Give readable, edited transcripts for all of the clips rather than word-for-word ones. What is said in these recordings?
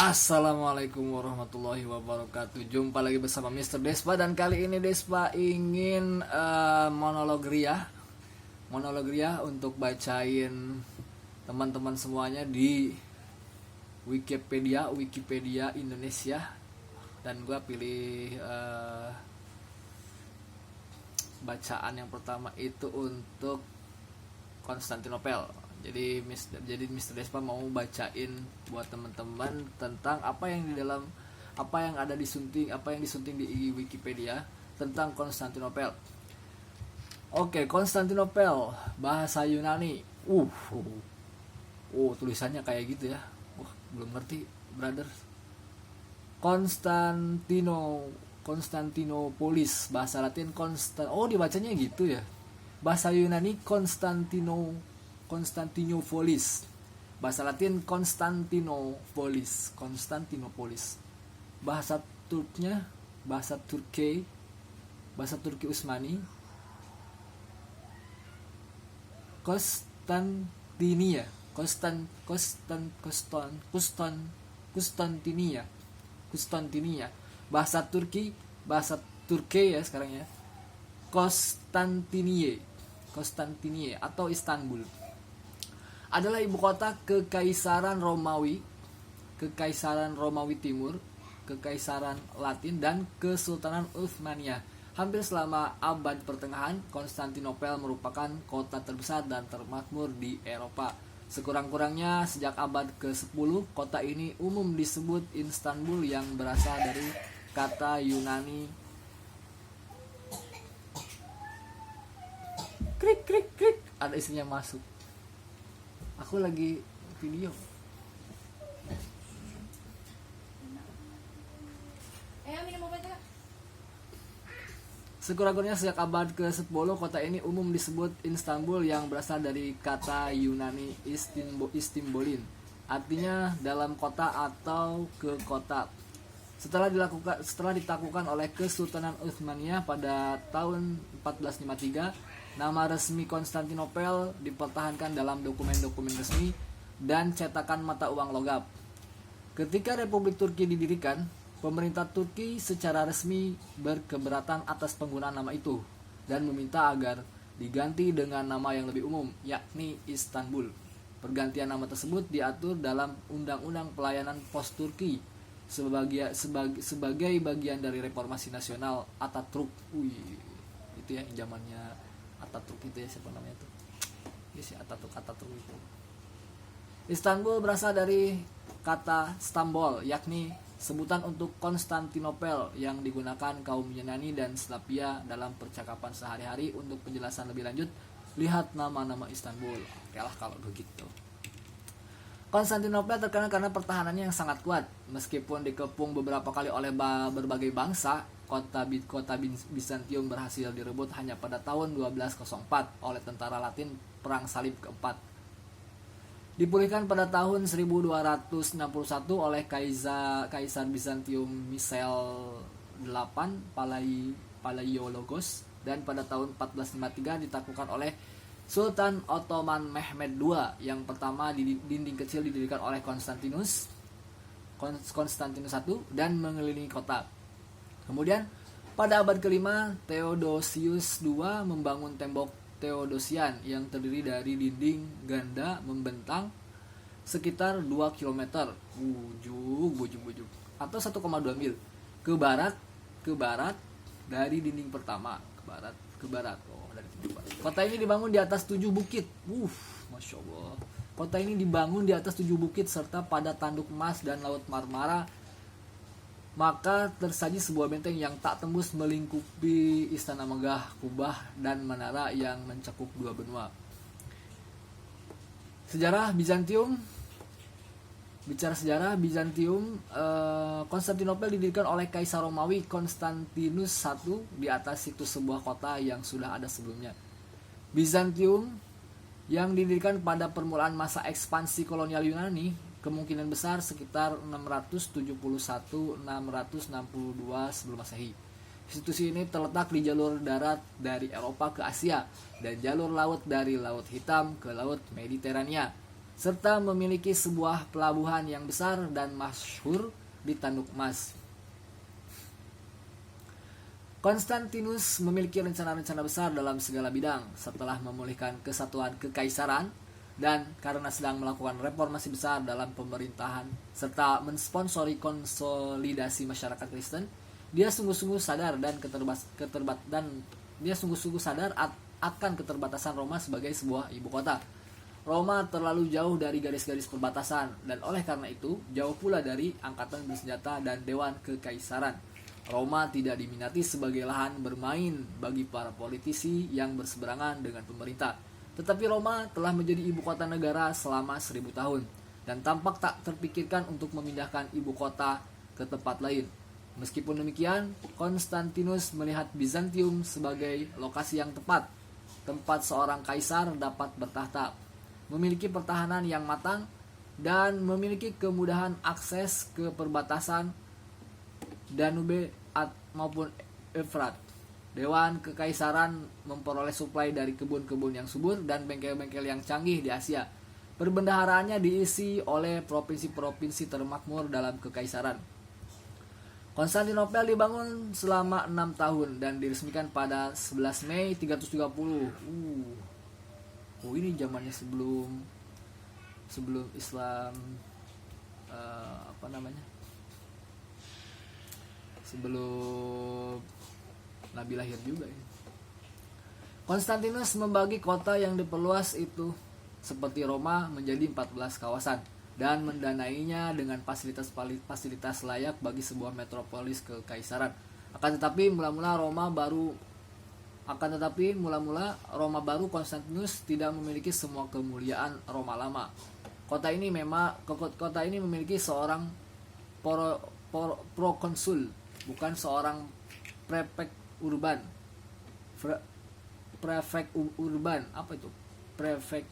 Assalamualaikum warahmatullahi wabarakatuh. Jumpa lagi bersama Mr. Despa dan kali ini Despa ingin monolog ria untuk bacain teman-teman semuanya di Wikipedia Indonesia, dan gue pilih bacaan yang pertama itu untuk Konstantinopel. Jadi Mr. Despa mau bacain buat teman-teman tentang apa yang disunting di Wikipedia tentang Konstantinopel. Oke, Konstantinopel, bahasa Yunani. Tulisannya kayak gitu ya. Belum ngerti, brother. Konstantinopolis, bahasa Latin dibacanya gitu ya. Bahasa Yunani Konstantinopolis, bahasa Latin Konstantinopolis. Bahasa Turki Utsmani Konstantinia. Bahasa Turki ya sekarang ya, Konstantinie atau Istanbul adalah ibu kota Kekaisaran Romawi Timur, Kekaisaran Latin, dan Kesultanan Utsmaniyah. Hampir selama abad pertengahan, Konstantinopel merupakan kota terbesar dan termakmur di Eropa. Sekurang-kurangnya sejak abad ke-10, kota ini umum disebut Istanbul yang berasal dari kata Yunani krik. Ada istrinya masuk. Aku lagi video. Sekurang-kurangnya sejak abad ke-10, kota ini umum disebut Istanbul yang berasal dari kata Yunani istimbolin, artinya dalam kota atau ke kota. Setelah ditaklukkan oleh Kesultanan Utsmaniyah pada tahun 1453, nama resmi Konstantinopel dipertahankan dalam dokumen-dokumen resmi dan cetakan mata uang logam. Ketika Republik Turki didirikan, pemerintah Turki secara resmi berkeberatan atas penggunaan nama itu dan meminta agar diganti dengan nama yang lebih umum, yakni Istanbul. Pergantian nama tersebut diatur dalam Undang-Undang Pelayanan Pos Turki sebagai bagian dari reformasi nasional Atatürk. Itu ya zamannya Atatürk itu ya, siapa namanya tuh? Si Atatürk itu. Istanbul berasal dari kata Stambol, yakni sebutan untuk Konstantinopel yang digunakan kaum Yunani dan Slavia dalam percakapan sehari-hari. Untuk penjelasan lebih lanjut, lihat nama-nama Istanbul. Oke lah kalau begitu. Konstantinopel terkenal karena pertahanannya yang sangat kuat. Meskipun dikepung beberapa kali oleh berbagai bangsa, kota Bizantium berhasil direbut hanya pada tahun 1204 oleh tentara Latin Perang Salib keempat. Dipulihkan pada tahun 1261 oleh Kaisar Bizantium Michael VIII Palaiologos, dan pada tahun 1453 ditaklukkan oleh Sultan Ottoman Mehmed II yang pertama. Di dinding kecil didirikan oleh Konstantinus I dan mengelilingi kota. Kemudian pada abad kelima, Theodosius II membangun tembok Theodosian yang terdiri dari dinding ganda membentang sekitar 2 km bujung atau 1,2 mil ke barat dari dinding pertama. Ke barat. Kota ini dibangun di atas 7 bukit. Masya Allah. Kota ini dibangun di atas 7 bukit serta pada tanduk emas dan Laut Marmara. Maka tersaji sebuah benteng yang tak tembus melingkupi istana megah, kubah, dan menara yang mencakup 2 benua. Bicara sejarah Bizantium, Konstantinopel didirikan oleh Kaisar Romawi Konstantinus I di atas situs sebuah kota yang sudah ada sebelumnya. Bizantium yang didirikan pada permulaan masa ekspansi kolonial Yunani, kemungkinan besar sekitar 671-662 sebelum Masehi. Institusi ini terletak di jalur darat dari Eropa ke Asia dan jalur laut dari Laut Hitam ke Laut Mediterania. serta memiliki sebuah pelabuhan yang besar dan masyhur di Tanduk Emas. Konstantinus memiliki rencana-rencana besar dalam segala bidang setelah memulihkan kesatuan kekaisaran dan karena sedang melakukan reformasi besar dalam pemerintahan serta mensponsori konsolidasi masyarakat Kristen. Dia sungguh-sungguh sadar akan keterbatasan Roma sebagai sebuah ibu kota. Roma terlalu jauh dari garis-garis perbatasan dan oleh karena itu jauh pula dari angkatan bersenjata dan dewan kekaisaran. Roma tidak diminati sebagai lahan bermain bagi para politisi yang berseberangan dengan pemerintah. Tetapi Roma telah menjadi ibu kota negara selama 1000 tahun dan tampak tak terpikirkan untuk memindahkan ibu kota ke tempat lain. Meskipun demikian, Konstantinus melihat Bizantium sebagai lokasi yang tepat, tempat seorang kaisar dapat bertahta, memiliki pertahanan yang matang, dan memiliki kemudahan akses ke perbatasan Danube maupun Efrat. Dewan Kekaisaran memperoleh suplai dari kebun-kebun yang subur dan bengkel-bengkel yang canggih di Asia. Perbendaharaannya diisi oleh provinsi-provinsi termakmur dalam kekaisaran. Konstantinopel dibangun selama 6 tahun dan diresmikan pada 11 Mei 330. Ini zamannya sebelum Islam sebelum Nabi lahir juga ini. Konstantinus membagi kota yang diperluas itu seperti Roma menjadi 14 kawasan dan mendanainya dengan fasilitas layak bagi sebuah metropolis kekaisaran. Akan tetapi mula-mula Roma baru Konstantinus tidak memiliki semua kemuliaan Roma lama. Kota ini memiliki seorang prokonsul, bukan seorang prefek urban. Prefek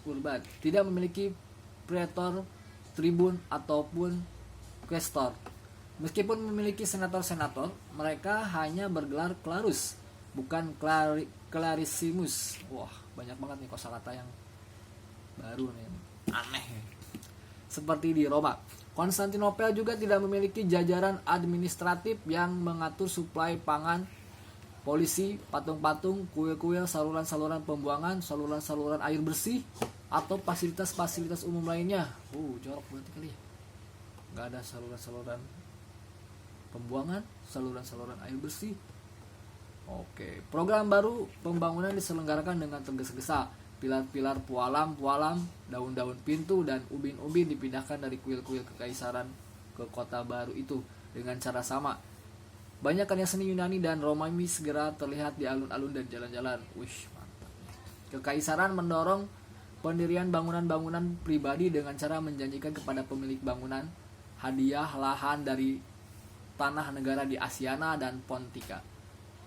urban. Tidak memiliki pretor, tribun ataupun quaestor. Meskipun memiliki senator-senator, mereka hanya bergelar clarus, bukan clarissimus. Wah, banyak banget nih kosakata yang baru nih, aneh. Seperti di Roma, Konstantinopel juga tidak memiliki jajaran administratif yang mengatur suplai pangan, polisi, patung-patung, kuil-kuil, saluran-saluran pembuangan, saluran-saluran air bersih, atau fasilitas-fasilitas umum lainnya. Jorok berarti kali ya. Nggak ada saluran-saluran pembuangan, saluran-saluran air bersih. Oke, program baru pembangunan diselenggarakan dengan tergesa-gesa. Pilar-pilar pualam, daun-daun pintu, dan ubin-ubin dipindahkan dari kuil-kuil kekaisaran ke kota baru itu dengan cara sama. Banyak karya seni Yunani dan Romawi segera terlihat di alun-alun dan jalan-jalan. Mantap. Kekaisaran mendorong pendirian bangunan-bangunan pribadi dengan cara menjanjikan kepada pemilik bangunan hadiah lahan dari tanah negara di Asiana dan Pontica.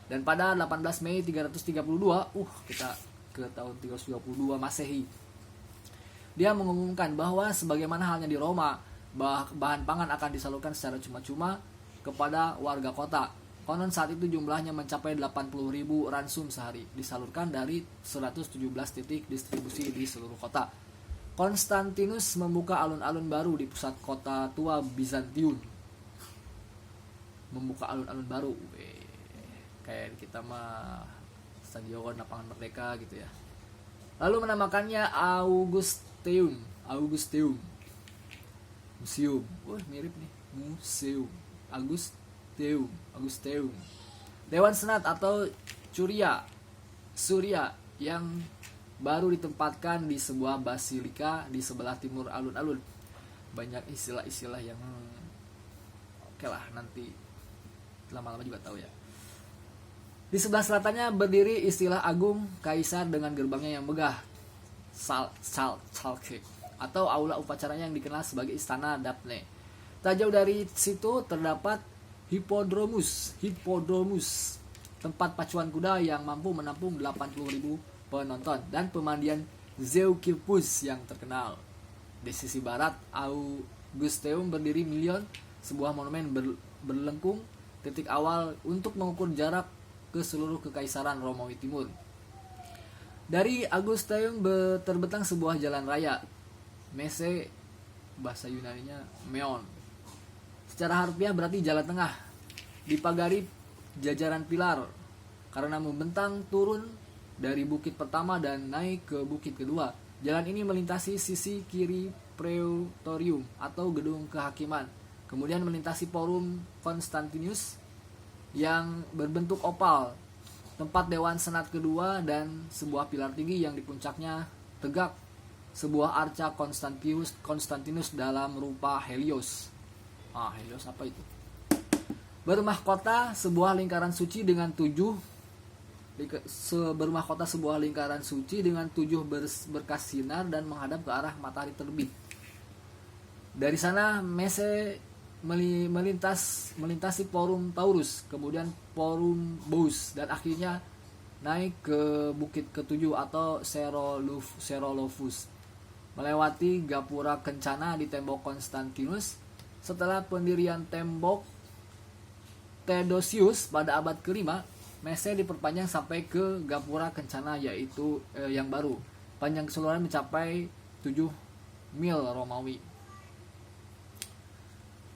Dan pada 18 Mei 332, kita ke tahun 332 Masehi, dia mengumumkan bahwa sebagaimana halnya di Roma, bahan pangan akan disalurkan secara cuma-cuma kepada warga kota. Konon saat itu jumlahnya mencapai 80.000 ransum sehari, disalurkan dari 117 titik distribusi di seluruh kota. Konstantinus membuka alun-alun baru di pusat kota tua Bizantium. Kayak kita mah stadion lapangan Merdeka gitu ya. Lalu menamakannya Augusteum. Museum. Mirip nih. Museum. Augusteum. Dewan Senat atau Curia yang baru ditempatkan di sebuah basilika di sebelah timur alun-alun. Banyak istilah-istilah yang oke lah, nanti lama-lama juga tahu ya. Di sebelah selatannya berdiri istilah agung kaisar dengan gerbangnya yang megah, Salke, atau aula upacaranya yang dikenal sebagai Istana Daphne. Tak jauh dari situ terdapat Hippodromus, tempat pacuan kuda yang mampu menampung 80.000 penonton, dan pemandian Zeuxippus yang terkenal. Di sisi barat, Augusteum berdiri Milion, sebuah monumen berlengkung, titik awal untuk mengukur jarak ke seluruh kekaisaran Romawi Timur. Dari Augusteum terbentang sebuah jalan raya Mese bahasa Yunaninya meon. Secara harfiah berarti jalan tengah. Dipagari jajaran pilar karena membentang turun dari bukit pertama dan naik ke bukit kedua. Jalan ini melintasi sisi kiri Praetorium atau gedung kehakiman, kemudian melintasi Forum Constantinus yang berbentuk opal, tempat Dewan Senat kedua, dan sebuah pilar tinggi yang di puncaknya tegak sebuah arca Constantinus dalam rupa Helios. Helios apa itu? Bermahkota sebuah lingkaran suci dengan 7 berkas sinar dan menghadap ke arah matahari terbit. Dari sana Mese melintasi Forum Taurus, kemudian Forum Bous, dan akhirnya naik ke bukit ketujuh atau Serolofus, melewati Gapura Kencana di tembok Konstantinus. Setelah pendirian tembok Theodosius pada abad ke-5, Mese diperpanjang sampai ke Gapura Kencana, yaitu yang baru. Panjang keseluruhan mencapai 7 mil Romawi.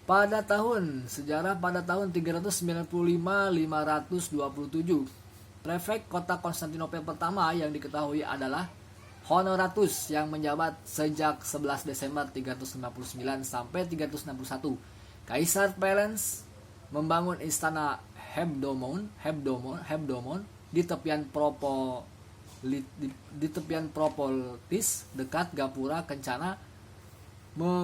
Pada tahun 395-527, prefek kota Konstantinopel pertama yang diketahui adalah Honoratus yang menjabat sejak 11 Desember 359 sampai 361. Kaisar Valens membangun istana Hebdomon di tepian Propolis dekat Gapura Kencana,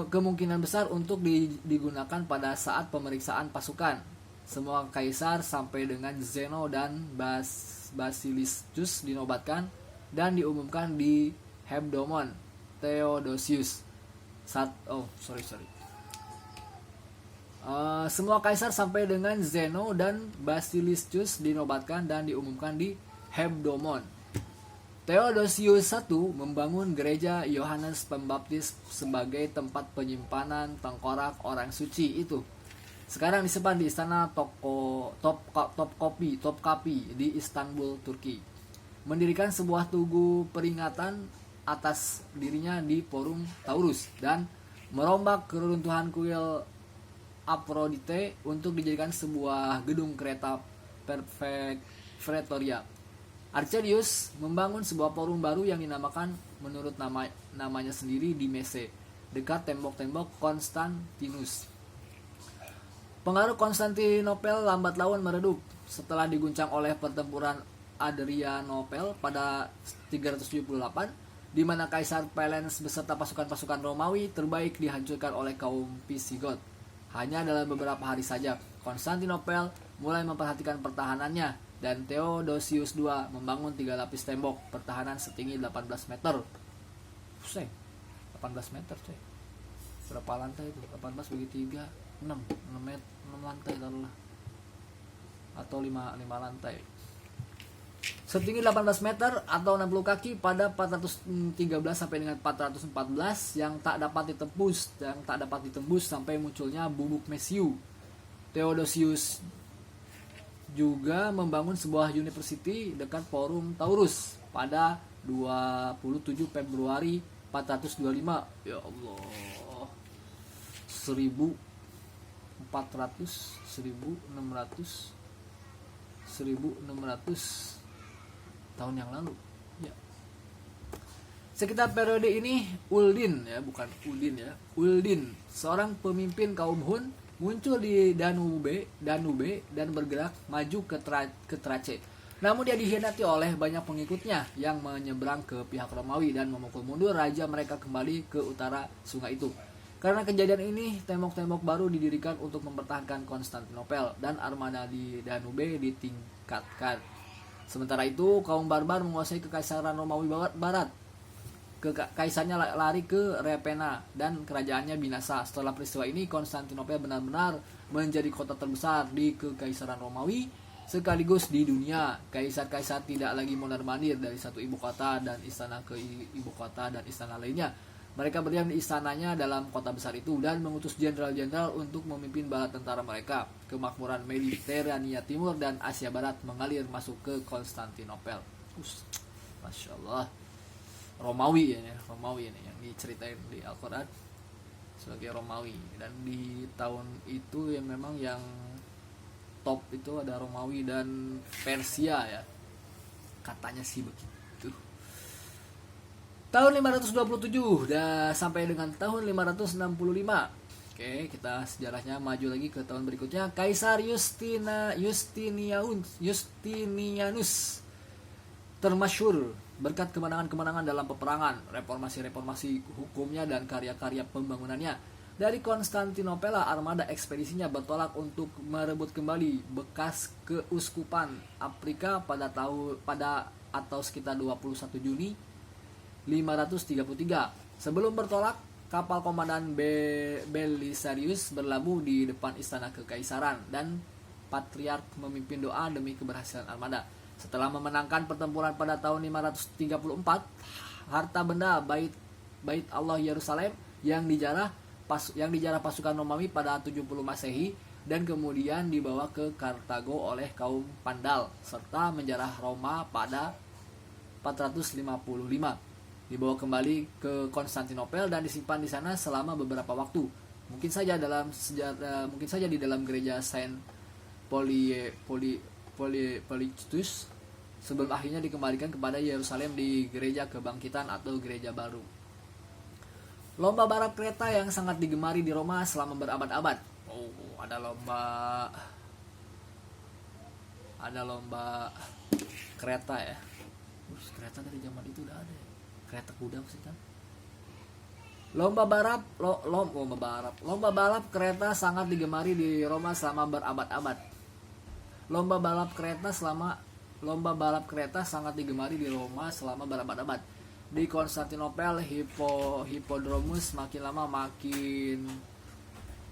kemungkinan besar untuk digunakan pada saat pemeriksaan pasukan. Semua kaisar sampai dengan Zeno dan Basiliscus dinobatkan dan diumumkan di Hebdomon Theodosius. Semua kaisar sampai dengan Zeno dan Basiliscus dinobatkan dan diumumkan di Hebdomon. Theodosius I membangun gereja Yohanes Pembaptis sebagai tempat penyimpanan tengkorak orang suci itu. Sekarang disimpan di istana Topkapi di Istanbul, Turki. Mendirikan sebuah tugu peringatan atas dirinya di Forum Taurus dan merombak keruntuhan kuil Aphrodite untuk dijadikan sebuah gedung kereta Pretoria. Arcadius membangun sebuah forum baru yang dinamakan menurut namanya sendiri di Mese, dekat tembok-tembok Konstantinus. Pengaruh Konstantinopel lambat laun meredup setelah diguncang oleh pertempuran Adrianopel pada 378, di mana Kaisar Valens beserta pasukan-pasukan Romawi terbaik dihancurkan oleh kaum Visigoth. Hanya dalam beberapa hari saja, Konstantinopel mulai memperhatikan pertahanannya, dan Theodosius II membangun 3 lapis tembok pertahanan setinggi 18 meter. 18 meter, coy. Berapa lantai itu? 18 bagi 3, 6 lantai taruhlah. Atau 5 lantai. Setinggi 18 meter atau 60 kaki pada 413 sampai dengan 414 yang tak dapat ditembus sampai munculnya bubuk mesiu. Theodosius juga membangun sebuah university dekat Forum Taurus pada 27 Februari 425. Ya Allah. 1600 tahun yang lalu. Ya. Sekitar periode ini Uldin, seorang pemimpin kaum Hun, muncul di Danube dan bergerak maju ke Trace. Namun dia dikhianati oleh banyak pengikutnya yang menyeberang ke pihak Romawi dan memukul mundur raja mereka kembali ke utara sungai itu. Karena kejadian ini, tembok-tembok baru didirikan untuk mempertahankan Konstantinopel dan armada di Danube ditingkatkan. Sementara itu, kaum barbar menguasai kekaisaran Romawi Barat. Kaisarnya lari ke Ravenna dan kerajaannya binasa. Setelah peristiwa ini, Konstantinopel benar-benar menjadi kota terbesar di kekaisaran Romawi sekaligus di dunia. Kaisar-kaisar tidak lagi mondar-mandir dari satu ibu kota dan istana ke ibu kota dan istana lainnya. Mereka berdiam di istananya dalam kota besar itu dan mengutus jenderal-jenderal untuk memimpin bala tentara mereka. Kemakmuran Mediterania Timur dan Asia Barat mengalir masuk ke Konstantinopel. Masya Allah. Romawi ya, Romawi ini yang diceritain di Al-Qur'an sebagai Romawi. Dan di tahun itu ya memang yang top itu ada Romawi dan Persia ya, katanya sih begitu. Tahun 527 dan sampai dengan tahun 565. Oke, kita sejarahnya maju lagi ke tahun berikutnya. Kaisar Justinianus termasyhur berkat kemenangan-kemenangan dalam peperangan, reformasi-reformasi hukumnya dan karya-karya pembangunannya. Dari Konstantinopel, armada ekspedisinya bertolak untuk merebut kembali bekas keuskupan Afrika pada sekitar 21 Juni 533. Sebelum bertolak, kapal komandan Belisarius berlabuh di depan istana kekaisaran dan patriark memimpin doa demi keberhasilan armada. Setelah memenangkan pertempuran pada tahun 534, harta benda Bait Allah Yerusalem yang dijarah pasukan Romawi pada 70 Masehi dan kemudian dibawa ke Kartago oleh kaum Pandal serta menjarah Roma pada 455. Dibawa kembali ke Konstantinopel dan disimpan di sana selama beberapa waktu. Mungkin saja di dalam gereja Saint Polyctus sebelum akhirnya dikembalikan kepada Yerusalem di gereja kebangkitan atau gereja baru. Lomba balap kereta yang sangat digemari di Roma selama berabad-abad. Ada lomba kereta ya. Kereta dari zaman itu udah ada ya. Kereta kuda maksudnya. Lomba balap kereta sangat digemari di Roma selama berabad-abad. Lomba balap kereta sangat digemari di Roma selama berabad-abad. Di Konstantinopel, Hippodromus makin lama makin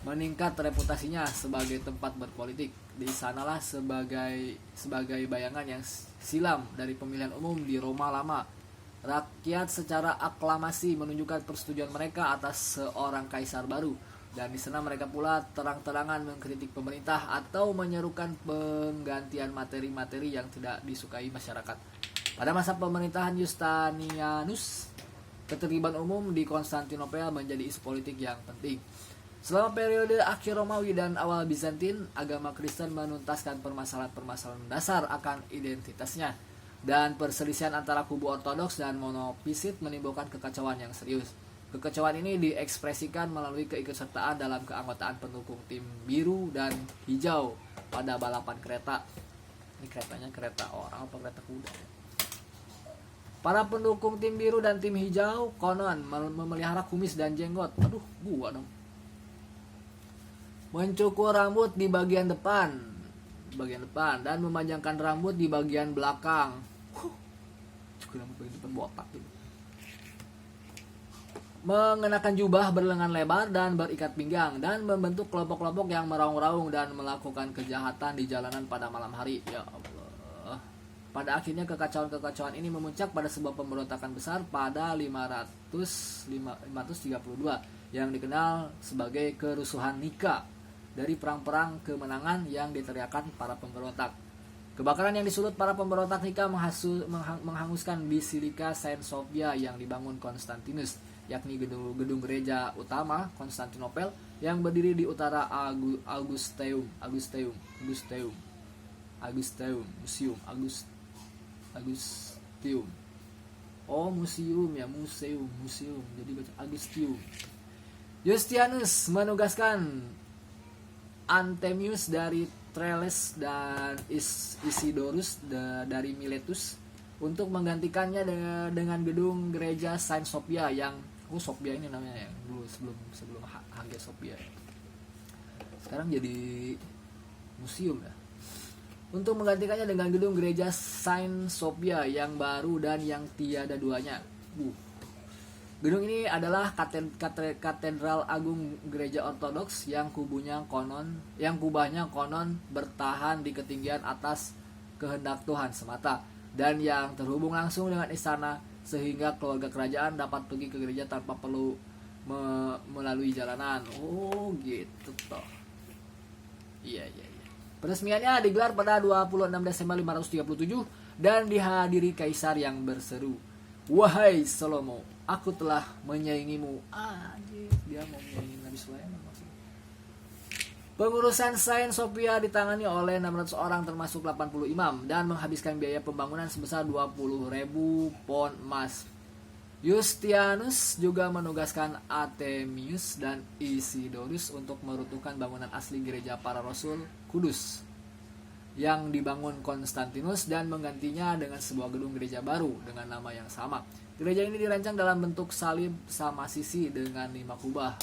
meningkat reputasinya sebagai tempat berpolitik. Di sanalah sebagai bayangan yang silam dari pemilihan umum di Roma lama. Rakyat secara aklamasi menunjukkan persetujuan mereka atas seorang kaisar baru, dan di sana mereka pula terang-terangan mengkritik pemerintah atau menyerukan penggantian materi-materi yang tidak disukai masyarakat. Pada masa pemerintahan Justinianus, ketertiban umum di Konstantinopel menjadi isu politik yang penting. Selama periode akhir Romawi dan awal Bizantin, agama Kristen menuntaskan permasalahan-permasalahan dasar akan identitasnya. Dan perselisihan antara kubu ortodoks dan monofisit menimbulkan kekacauan yang serius. Kekacauan ini diekspresikan melalui keikutsertaan dalam keanggotaan pendukung tim biru dan hijau pada balapan kereta. Ini keretanya kereta orang apa kereta kuda? Para pendukung tim biru dan tim hijau konon memelihara kumis dan jenggot. Aduh, gua dong. Mencukur rambut di bagian depan dan memanjangkan rambut di bagian belakang. Cukur rambut bagian depan botak gitu. Mengenakan jubah berlengan lebar dan berikat pinggang dan membentuk kelompok-kelompok yang meraung-raung dan melakukan kejahatan di jalanan pada malam hari. Ya Allah. Pada akhirnya kekacauan ini memuncak pada sebuah pemberontakan besar pada 532 yang dikenal sebagai kerusuhan Nika, dari perang-perang kemenangan yang diteriakan para pemberontak. Kebakaran yang disulut para pemberontak Nika menghanguskan Basilika Saint Sophia yang dibangun Konstantinus, yakni gedung gereja utama Konstantinopel yang berdiri di utara Augusteum. Museum. Jadi baca Augusteum. Justinianus menugaskan Anthemius dari Tralles dan Isidorus dari Miletus untuk menggantikannya dengan gedung gereja Saint Sophia yang Sophia ini namanya yang dulu sebelum Hagia Sophia. Sekarang jadi museum ya. Untuk menggantikannya dengan gedung gereja Saint Sophia yang baru dan yang tiada duanya. Gedung ini adalah katedral agung gereja ortodoks yang kubahnya konon bertahan di ketinggian atas kehendak Tuhan semata dan yang terhubung langsung dengan istana sehingga keluarga kerajaan dapat pergi ke gereja tanpa perlu melalui jalanan. Oh gitu toh. Iya. Peresmiannya digelar pada 26 Desember 537 dan dihadiri kaisar yang berseru, Wahai Salomo, aku telah menyaingimu. Dia mau menyaingi Nabi Sulaiman maksudnya. Pengurusan Saint Sophia ditangani oleh 600 orang termasuk 80 imam dan menghabiskan biaya pembangunan sebesar 20.000 pon emas. Yustianus juga menugaskan Artemius dan Isidorus untuk meruntuhkan bangunan asli gereja para rasul Kudus yang dibangun Konstantinus dan menggantinya dengan sebuah gedung gereja baru dengan nama yang sama. Gereja ini dirancang dalam bentuk salib sama sisi dengan 5 kubah.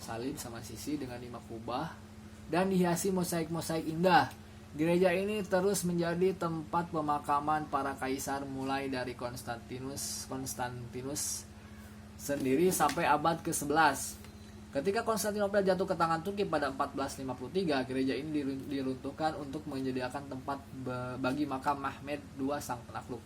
Salib sama sisi dengan 5 kubah dan dihiasi mosaik-mosaik indah. Gereja ini terus menjadi tempat pemakaman para kaisar mulai dari Konstantinus sendiri sampai abad ke-11. Ketika Konstantinopel jatuh ke tangan Turki pada 1453, gereja ini diruntuhkan untuk menyediakan tempat bagi makam Mehmed II sang penakluk.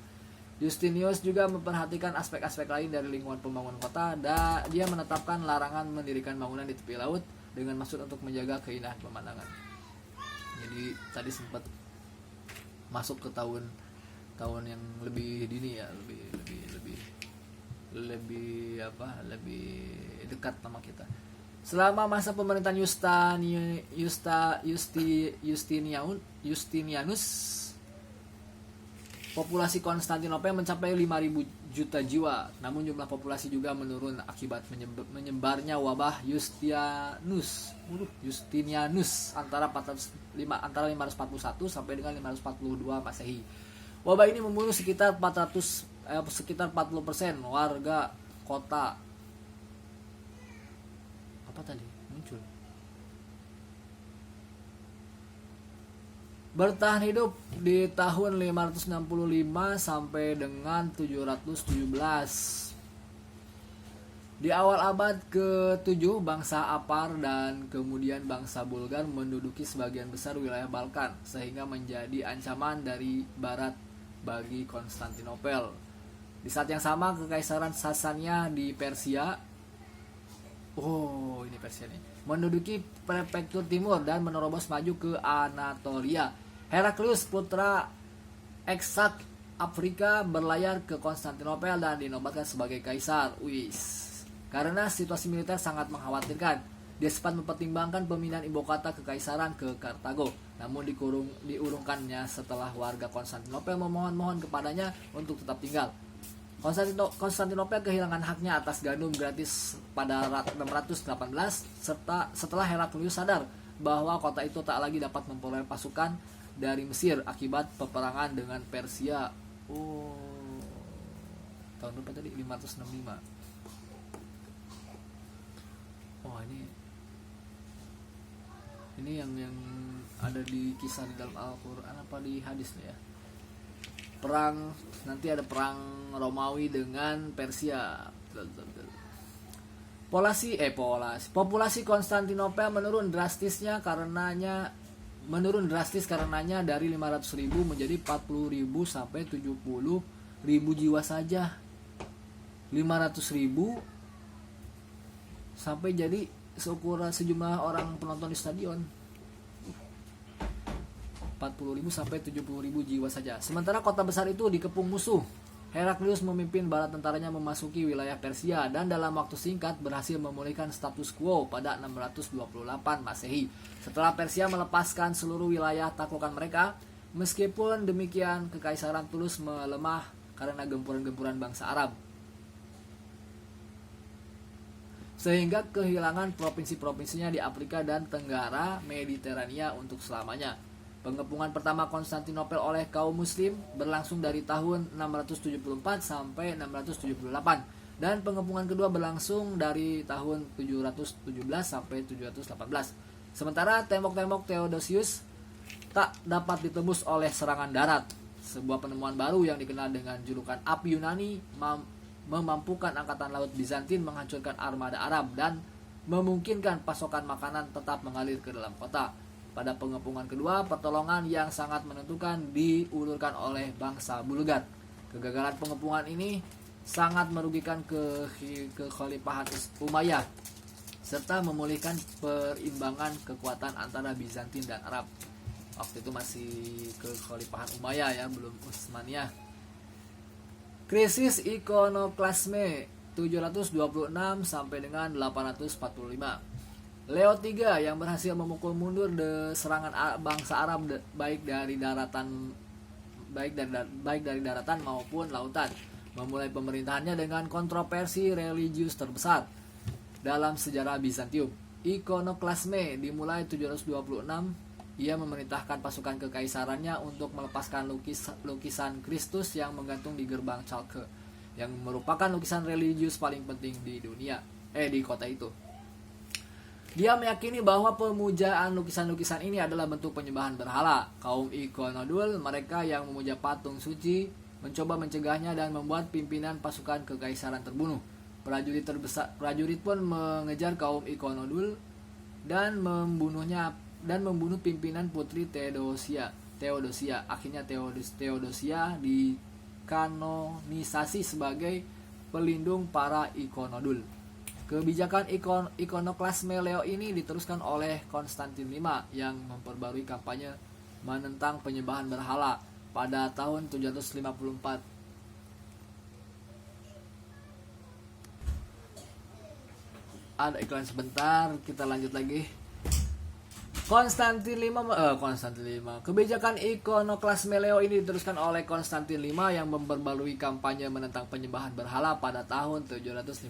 Justinius juga memperhatikan aspek-aspek lain dari lingkungan pembangunan kota. Dia menetapkan larangan mendirikan bangunan di tepi laut dengan maksud untuk menjaga keindahan pemandangan. Jadi tadi sempat masuk ke tahun yang lebih dini ya, lebih dekat sama kita. Selama masa pemerintahan Justinianus, populasi Konstantinopel mencapai 5.000 juta jiwa. Namun jumlah populasi juga menurun akibat menyebarnya wabah Justinianus antara 541 sampai dengan 542 Masehi. Wabah ini membunuh sekitar 40% warga kota. Apa tadi muncul? Bertahan hidup di tahun 565 sampai dengan 717. Di awal abad ke-7, bangsa Apar dan kemudian bangsa Bulgar menduduki sebagian besar wilayah Balkan, sehingga menjadi ancaman dari barat bagi Konstantinopel. Di saat yang sama, Kekaisaran Sasania di Persia, ini Persia nih, menduduki prefektur timur dan menerobos maju ke Anatolia. Heraklius, putra Eksak Afrika, berlayar ke Konstantinopel dan dinobatkan sebagai kaisar. Karena situasi militer sangat mengkhawatirkan, dia sempat mempertimbangkan pemindahan ibu kota kekaisaran ke Kartago. Namun diurungkannya setelah warga Konstantinopel memohon kepadanya untuk tetap tinggal. Konstantinopel kehilangan haknya atas gandum gratis pada 618 setelah Heraklius sadar bahwa kota itu tak lagi dapat memperoleh pasukan dari Mesir akibat peperangan dengan Persia. Tahun berapa tadi? 565. Ini yang ada di kisah di dalam Al-Quran apa di hadis nih ya. Nanti ada perang Romawi dengan Persia. Populasi Konstantinopel menurun drastis karenanya dari 500.000 menjadi 40.000 sampai 70.000 jiwa saja. 500.000 sampai jadi seukuran sejumlah orang penonton di stadion. 40.000 sampai 70.000 jiwa saja. Sementara kota besar itu dikepung musuh. Heraklius memimpin bala tentaranya memasuki wilayah Persia dan dalam waktu singkat berhasil memulihkan status quo pada 628 Masehi. Setelah Persia melepaskan seluruh wilayah taklukan mereka, meskipun demikian kekaisaran terus melemah karena gempuran-gempuran bangsa Arab, sehingga kehilangan provinsi-provinsinya di Afrika dan Tenggara Mediterania untuk selamanya. Pengepungan pertama Konstantinopel oleh kaum muslim berlangsung dari tahun 674 sampai 678 dan pengepungan kedua berlangsung dari tahun 717 sampai 718. Sementara tembok-tembok Theodosius tak dapat ditembus oleh serangan darat. Sebuah penemuan baru yang dikenal dengan julukan api Yunani memampukan angkatan laut Bizantin menghancurkan armada Arab dan memungkinkan pasokan makanan tetap mengalir ke dalam kota. Pada pengepungan kedua, pertolongan yang sangat menentukan diulurkan oleh bangsa Bulgar. Kegagalan pengepungan ini sangat merugikan kekhalifahan Umayyah serta memulihkan perimbangan kekuatan antara Bizantin dan Arab. Waktu itu masih kekhalifahan Umayyah ya, belum Utsmaniyah. Krisis ikonoklasme 726 sampai dengan 845. Leo III yang berhasil memukul mundur serangan bangsa Arab baik dari daratan maupun lautan, memulai pemerintahannya dengan kontroversi religius terbesar dalam sejarah Bizantium. Ikonoklasme dimulai 726. Ia memerintahkan pasukan kekaisarannya untuk melepaskan lukisan Kristus yang menggantung di gerbang Chalke, yang merupakan lukisan religius paling penting di di kota itu. Dia meyakini bahwa pemujaan lukisan-lukisan ini adalah bentuk penyembahan berhala. Kaum Ikonodul, mereka yang memuja patung suci, mencoba mencegahnya dan membuat pimpinan pasukan kekaisaran terbunuh. Prajurit pun mengejar kaum Ikonodul dan membunuh pimpinan putri Theodosia. Akhirnya Theodosia dikanonisasi sebagai pelindung para Ikonodul. Kebijakan ikonoklasme Leo ini diteruskan oleh Konstantin V yang memperbarui kampanye menentang penyembahan berhala pada tahun 754. Ada iklan sebentar, kita lanjut lagi. Konstantin V. Kebijakan ikonoklasme Leo ini diteruskan oleh Konstantin V yang memperbarui kampanye menentang penyembahan berhala pada tahun 754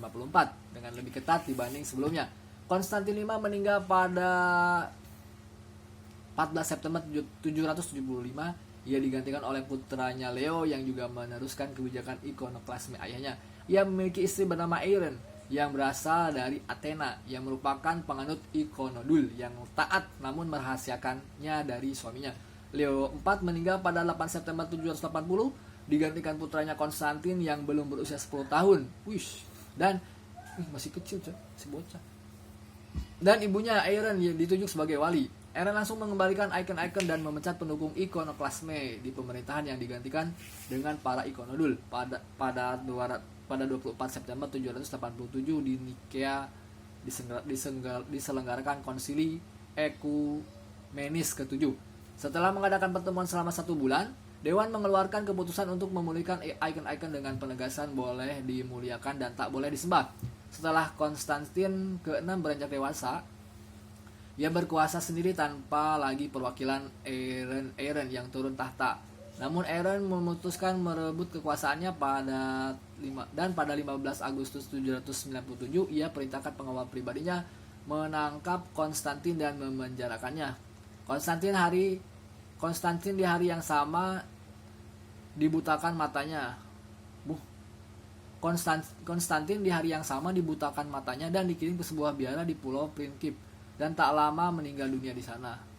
dengan lebih ketat dibanding sebelumnya. Konstantin V meninggal pada 14 September 775. Ia digantikan oleh putranya Leo yang juga meneruskan kebijakan ikonoklasme ayahnya. Ia memiliki istri bernama Eiren yang berasal dari Athena, yang merupakan penganut Ikonodul yang taat namun merahasiakannya dari suaminya. Leo IV meninggal pada 8 September 780, digantikan putranya Konstantin yang belum berusia 10 tahun. Dan masih kecil, masih bocah. Dan ibunya Eiren ditunjuk sebagai wali. Eiren langsung mengembalikan ikon-ikon dan memecat pendukung ikonoklasme di pemerintahan yang digantikan dengan para Ikonodul. Pada 24 September 787 di Nikea diselenggarakan konsili Ekumenis ke-7. Setelah mengadakan pertemuan selama 1 bulan, Dewan mengeluarkan keputusan untuk memulihkan ikon-ikon dengan penegasan boleh dimuliakan dan tak boleh disembah. Setelah Konstantin ke-6 beranjak dewasa, ia berkuasa sendiri tanpa lagi perwakilan Eiren yang turun tahta. Namun Eiren memutuskan merebut kekuasaannya pada 15 Agustus 797, ia perintahkan pengawal pribadinya menangkap Konstantin dan memenjarakannya. Konstantin di hari yang sama dibutakan matanya. Konstantin di hari yang sama dibutakan matanya dan dikirim ke sebuah biara di Pulau Princip dan tak lama meninggal dunia di sana.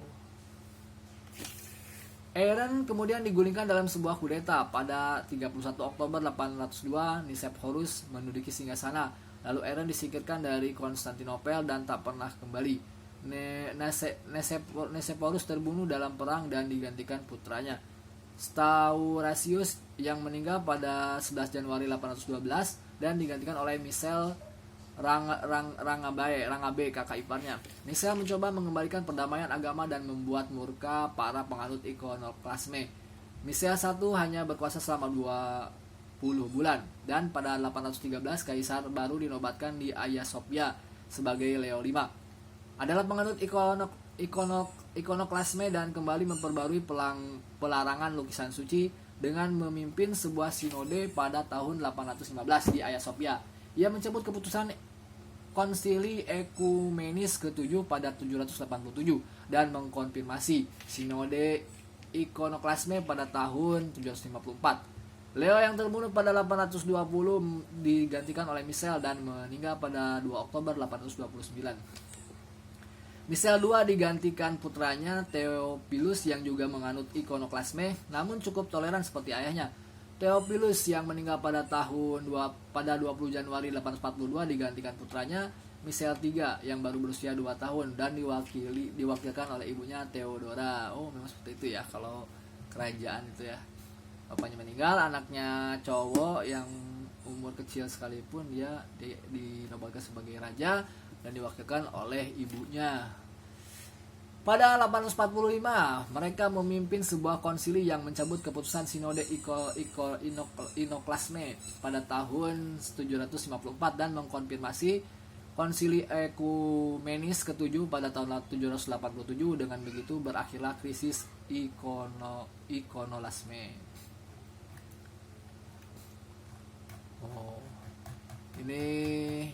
Eiren kemudian digulingkan dalam sebuah kudeta pada 31 Oktober 802. Nicephorus menduduki singgasana. Lalu Eiren disingkirkan dari Konstantinopel dan tak pernah kembali. Nicephorus terbunuh dalam perang dan digantikan putranya Staurasius yang meninggal pada 11 Januari 812 dan digantikan oleh Michel Rangabe, kakak iparnya. Michel mencoba mengembalikan perdamaian agama dan membuat murka para penganut ikonoklasme. Michel I hanya berkuasa selama 20 bulan dan pada 813 kaisar baru dinobatkan di Hagia Sophia sebagai Leo V. Adalah penganut ikonoklasme dan kembali memperbarui pelarangan lukisan suci dengan memimpin sebuah sinode pada tahun 815 di Hagia Sophia. Ia mencabut keputusan Konsili Ekumenis ke-7 pada 787 dan mengkonfirmasi sinode ikonoklasme pada tahun 754. Leo yang terbunuh pada 820 digantikan oleh Michel dan meninggal pada 2 Oktober 829. Michel II digantikan putranya Theophilus yang juga menganut ikonoklasme namun cukup toleran seperti ayahnya. Theophilus yang meninggal pada 20 Januari 842 digantikan putranya Michel III yang baru berusia 2 tahun dan diwakilkan oleh ibunya Theodora. Memang seperti itu ya kalau kerajaan itu ya. Bapaknya meninggal, anaknya cowok yang umur kecil sekalipun dia dinobatkan sebagai raja dan diwakilkan oleh ibunya. Pada 845, mereka memimpin sebuah konsili yang mencabut keputusan Sinode Ikonoklasme pada tahun 754 dan mengkonfirmasi konsili ekumenis ke-7 pada tahun 787. Dengan begitu berakhirlah krisis ikonolasme. Ini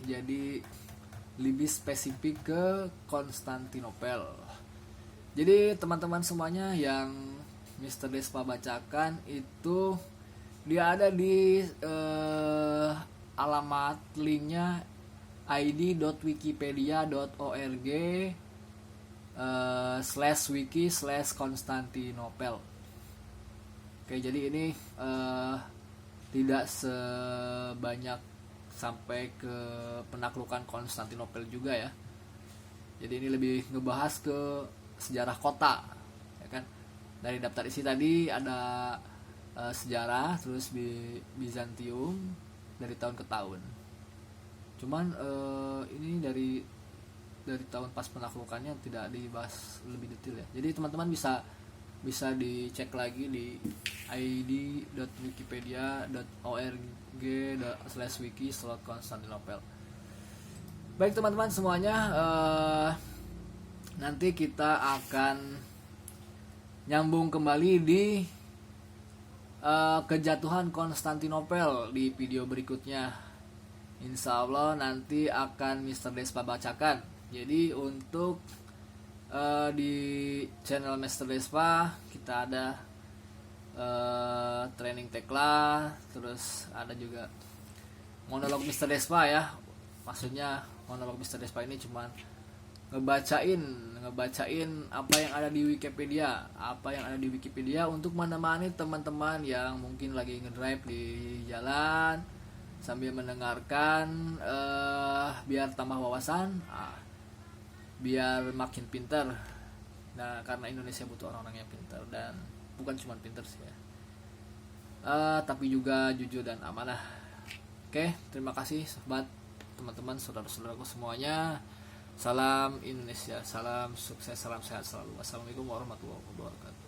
jadi lebih spesifik ke Konstantinopel. Jadi teman-teman semuanya yang Mr. Despa bacakan itu dia ada di alamat linknya id.wikipedia.org /wiki/Konstantinopel. Oke, jadi ini tidak sebanyak sampai ke penaklukan Konstantinopel juga ya. Jadi ini lebih ngebahas ke sejarah kota, ya kan. Dari daftar isi tadi ada sejarah, terus Bizantium dari tahun ke tahun. Cuman ini dari tahun pas penaklukannya tidak dibahas lebih detail ya. Jadi teman-teman bisa dicek lagi di id.wikipedia.org/wiki/Konstantinopel. Baik teman-teman semuanya, nanti kita akan nyambung kembali di kejatuhan Konstantinopel di video berikutnya. Insya Allah nanti akan Mr. Despa bacakan. Jadi untuk di channel Mr. Despa kita ada training tekla, terus ada juga monolog Mr. Despa ya. Maksudnya monolog Mr. Despa ini cuman ngebacain apa yang ada di Wikipedia untuk menemani teman-teman yang mungkin lagi ngedrive di jalan sambil mendengarkan, biar tambah wawasan, biar makin pintar. Nah, karena Indonesia butuh orang-orang yang pintar, dan bukan cuma pintar sih ya, tapi juga jujur dan amanah. Oke, terima kasih sobat, teman-teman, saudara-saudaraku semuanya. Salam Indonesia, salam sukses, salam sehat selalu. Wassalamualaikum warahmatullahi wabarakatuh.